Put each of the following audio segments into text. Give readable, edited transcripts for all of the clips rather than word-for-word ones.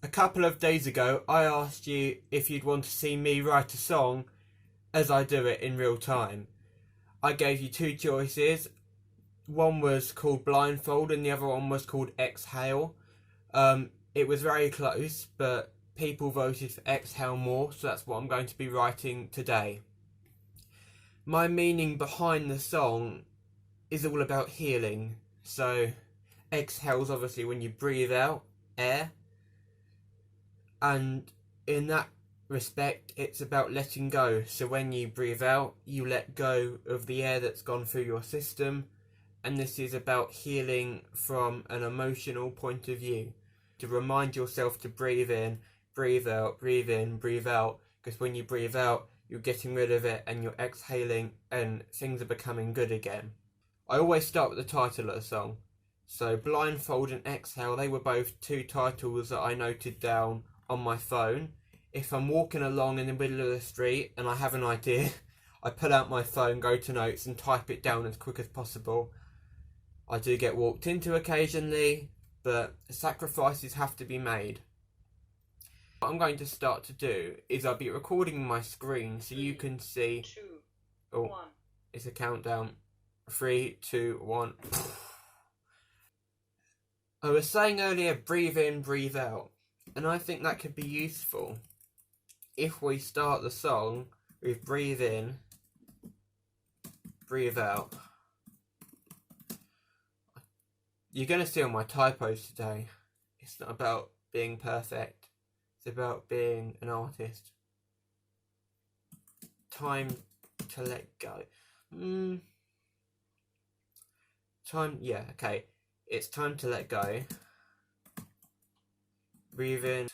A couple of days ago, I asked you if you'd want to see me write a song as I do it in real time. I gave you two choices. One was called Blindfold and the other one was called Exhale. It was very close, but people voted for Exhale more, so that's what I'm going to be writing today. My meaning behind the song is all about healing. So, exhale's obviously when you breathe out air, and in that respect, it's about letting go. So when you breathe out, you let go of the air that's gone through your system, and this is about healing from an emotional point of view. To remind yourself to breathe in, breathe out, breathe in, breathe out, because when you breathe out, you're getting rid of it and you're exhaling and things are becoming good again. I always start with the title of the song. So Blindfold and Exhale, they were both two titles that I noted down on my phone. If I'm walking along in the middle of the street and I have an idea, I pull out my phone, go to notes and type it down as quick as possible. I do get walked into occasionally, but sacrifices have to be made. What I'm going to start to do is I'll be recording my screen so you can see. 2, 1. It's a countdown. 3, 2, 1. I was saying earlier, breathe in, breathe out. And I think that could be useful if we start the song with breathe in, breathe out. You're going to see all my typos today. It's not about being perfect. It's about being an artist. Time to let go. Okay. It's time to let go. Breathe in.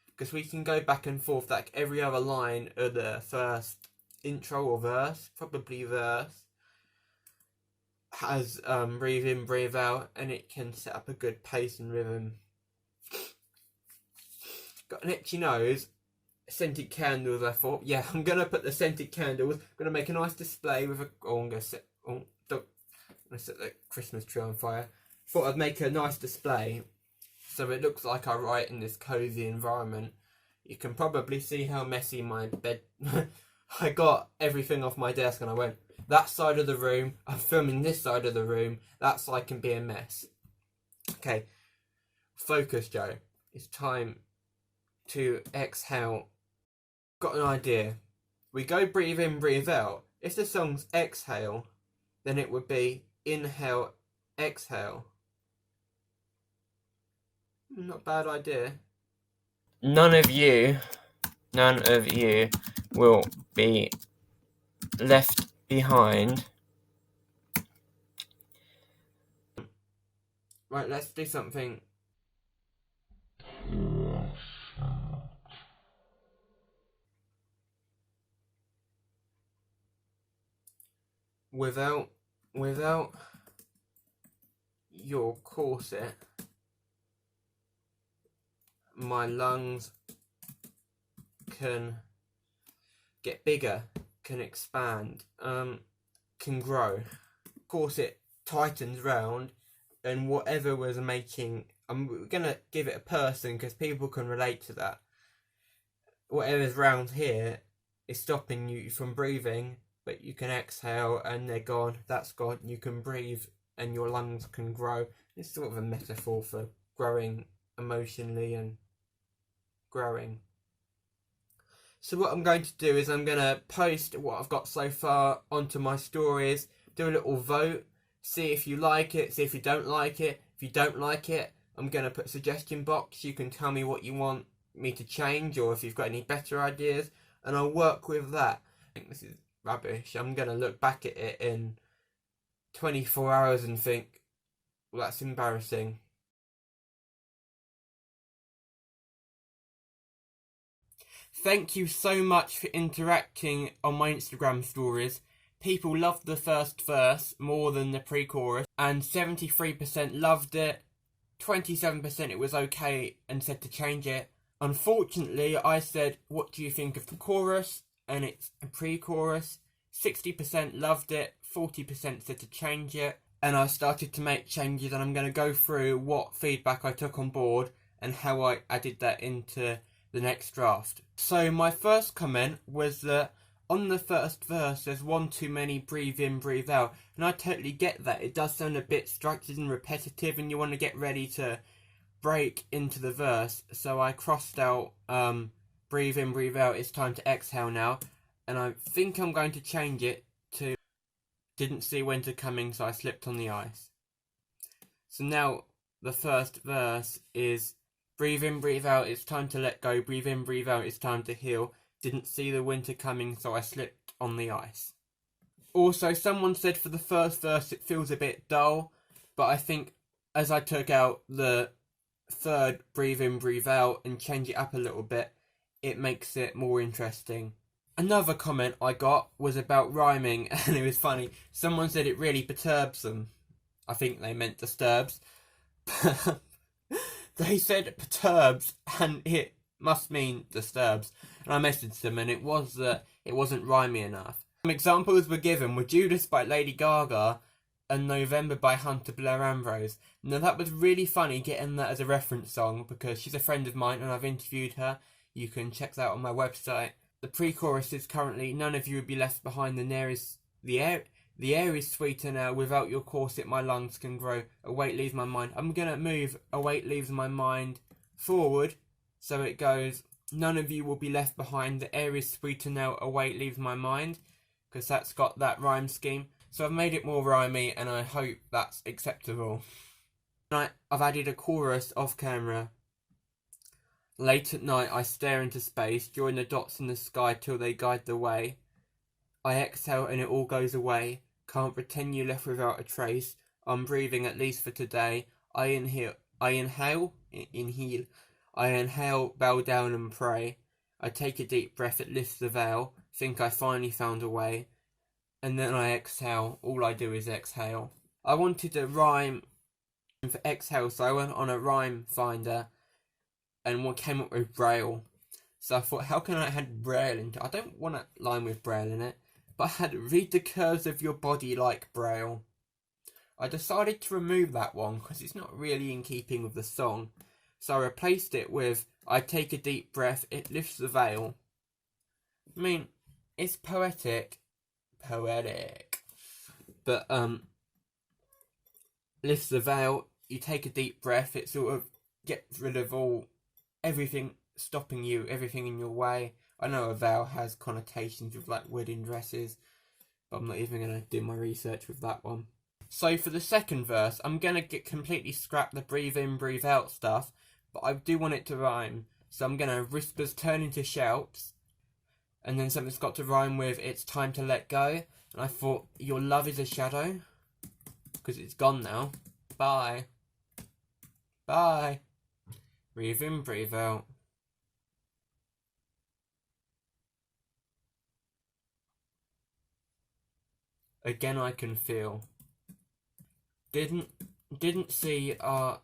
Because we can go back and forth like every other line of the first intro or verse, probably verse, has breathe in, breathe out, and it can set up a good pace and rhythm. Got an itchy nose, scented candles. I thought, yeah, I'm gonna put the scented candles. I'm gonna make a nice display with a. I'm gonna set the Christmas tree on fire. Thought I'd make a nice display, so it looks like I write in this cozy environment. You can probably see how messy my bed. I got everything off my desk, and I went that side of the room. I'm filming this side of the room. That side can be a mess. Okay, focus, Joe. It's time to exhale. Got an idea. We go breathe in, breathe out. If the song's exhale, then it would be inhale, exhale. Not a bad idea. None of you will be left behind. Right, let's do something. Without your corset, my lungs can get bigger, can expand, can grow. Corset tightens round, and whatever was making, I'm gonna give it a person because people can relate to that. Whatever's round here is stopping you from breathing, but you can exhale and they're gone. That's gone. You can breathe and your lungs can grow. It's sort of a metaphor for growing emotionally and growing. So what I'm going to do is I'm going to post what I've got so far onto my stories, do a little vote, see if you like it, see if you don't like it. If you don't like it, I'm going to put a suggestion box. You can tell me what you want me to change or if you've got any better ideas, and I'll work with that. I think this is rubbish. I'm going to look back at it in 24 hours and think, well, that's embarrassing. Thank you so much for interacting on my Instagram stories. People loved the first verse more than the pre-chorus, and 73% loved it, 27% it was okay and said to change it. Unfortunately, I said, what do you think of the chorus? And it's a pre-chorus. 60% loved it, 40% said to change it. And I started to make changes, and I'm going to go through what feedback I took on board and how I added that into the next draft. So my first comment was that on the first verse there's one too many breathe in, breathe out, and I totally get that. It does sound a bit structured and repetitive and you want to get ready to break into the verse, so I crossed out breathe in, breathe out, it's time to exhale now, and I think I'm going to change it to didn't see winter coming so I slipped on the ice. So now the first verse is breathe in, breathe out, it's time to let go, breathe in, breathe out, it's time to heal, didn't see the winter coming so I slipped on the ice. Also, someone said for the first verse it feels a bit dull, but I think as I took out the third breathe in, breathe out and change it up a little bit, it makes it more interesting. Another comment I got was about rhyming, and it was funny. Someone said it really perturbs them. I think they meant disturbs. They said perturbs, and it must mean disturbs. And I messaged them, and it was that it wasn't rhymey enough. Some examples were given were Judas by Lady Gaga and November by Hunter Blair Ambrose. Now that was really funny getting that as a reference song because she's a friend of mine and I've interviewed her. You can check that out on my website. The pre-chorus is currently none of you would be left behind. The air is sweeter now. Without your corset my lungs can grow. A weight leaves my mind. I'm gonna move a weight leaves my mind forward, so it goes none of you will be left behind. The air is sweeter now. A weight leaves my mind, because that's got that rhyme scheme. So I've made it more rhymey and I hope that's acceptable. I've added a chorus off camera. Late at night I stare into space, join the dots in the sky till they guide the way. I exhale and it all goes away. Can't pretend you left without a trace. I'm breathing at least for today. I inhale, bow down and pray. I take a deep breath, it lifts the veil. Think I finally found a way. And then I exhale. All I do is exhale. I wanted a rhyme for exhale, so I went on a rhyme finder and came up with braille. So I thought, how can I add braille into it? I don't want a line with braille in it, but I had read the curves of your body like braille. I decided to remove that one because it's not really in keeping with the song. So I replaced it with I take a deep breath, it lifts the veil. I mean, it's poetic, but lifts the veil. You take a deep breath, it sort of gets rid of everything stopping you, everything in your way. I know a veil has connotations with like wedding dresses, but I'm not even going to do my research with that one. So for the second verse, I'm going to completely scrap the breathe in, breathe out stuff, but I do want it to rhyme. So I'm going to whispers turn into shouts, and then something's got to rhyme with it's time to let go. And I thought, your love is a shadow, because it's gone now. Bye. Bye. Breathe in, breathe out. Again I can feel. Didn't see our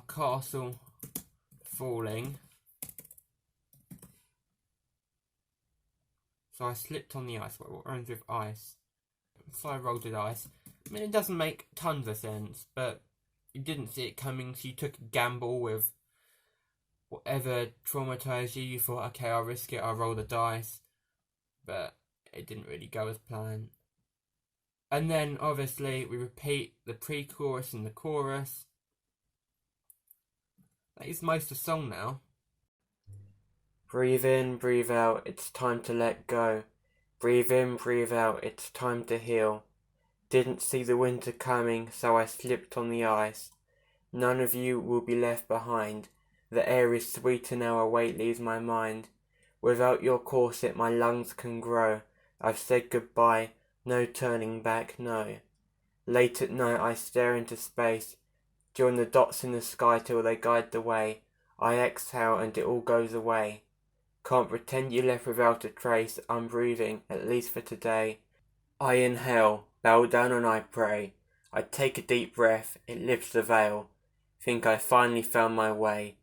castle falling. So I slipped on the ice. What rhymes with ice? So I rolled with ice. I mean, it doesn't make tons of sense, but you didn't see it coming, so you took a gamble with whatever traumatized you. You thought, okay, I'll risk it, I'll roll the dice. But it didn't really go as planned. And then, obviously, we repeat the pre-chorus and the chorus. That is most of the song now. Breathe in, breathe out, it's time to let go. Breathe in, breathe out, it's time to heal. Didn't see the winter coming, so I slipped on the ice. None of you will be left behind. The air is sweeter now, a weight leaves my mind. Without your corset my lungs can grow. I've said goodbye, no turning back, no. Late at night I stare into space. Join the dots in the sky till they guide the way. I exhale and it all goes away. Can't pretend you left without a trace. I'm breathing, at least for today. I inhale, bow down and I pray. I take a deep breath, it lifts the veil. Think I finally found my way.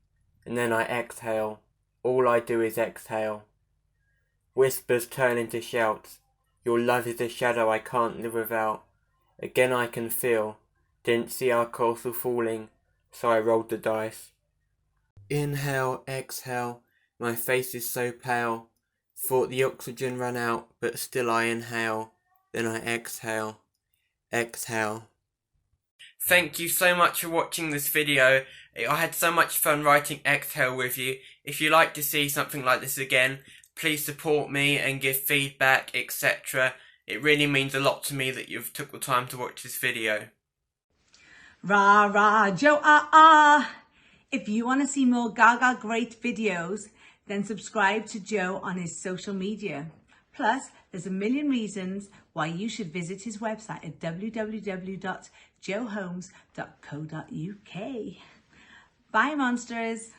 And then I exhale. All I do is exhale. Whispers turn into shouts. Your love is a shadow I can't live without. Again I can feel. Didn't see our castle falling. so I rolled the dice. Inhale, exhale, my face is so pale. Thought the oxygen ran out, but still I inhale. Then I exhale, exhale. Thank you so much for watching this video. I had so much fun writing exhale with you. If you'd like to see something like this again, please support me and give feedback, etc. It really means a lot to me that you've took the time to watch this video. Rah rah Joe ah ah. If you want to see more Gaga great videos, then subscribe to Joe on his social media. Plus, there's a million reasons why you should visit his website at www.joeholmes.co.uk. Bye, monsters.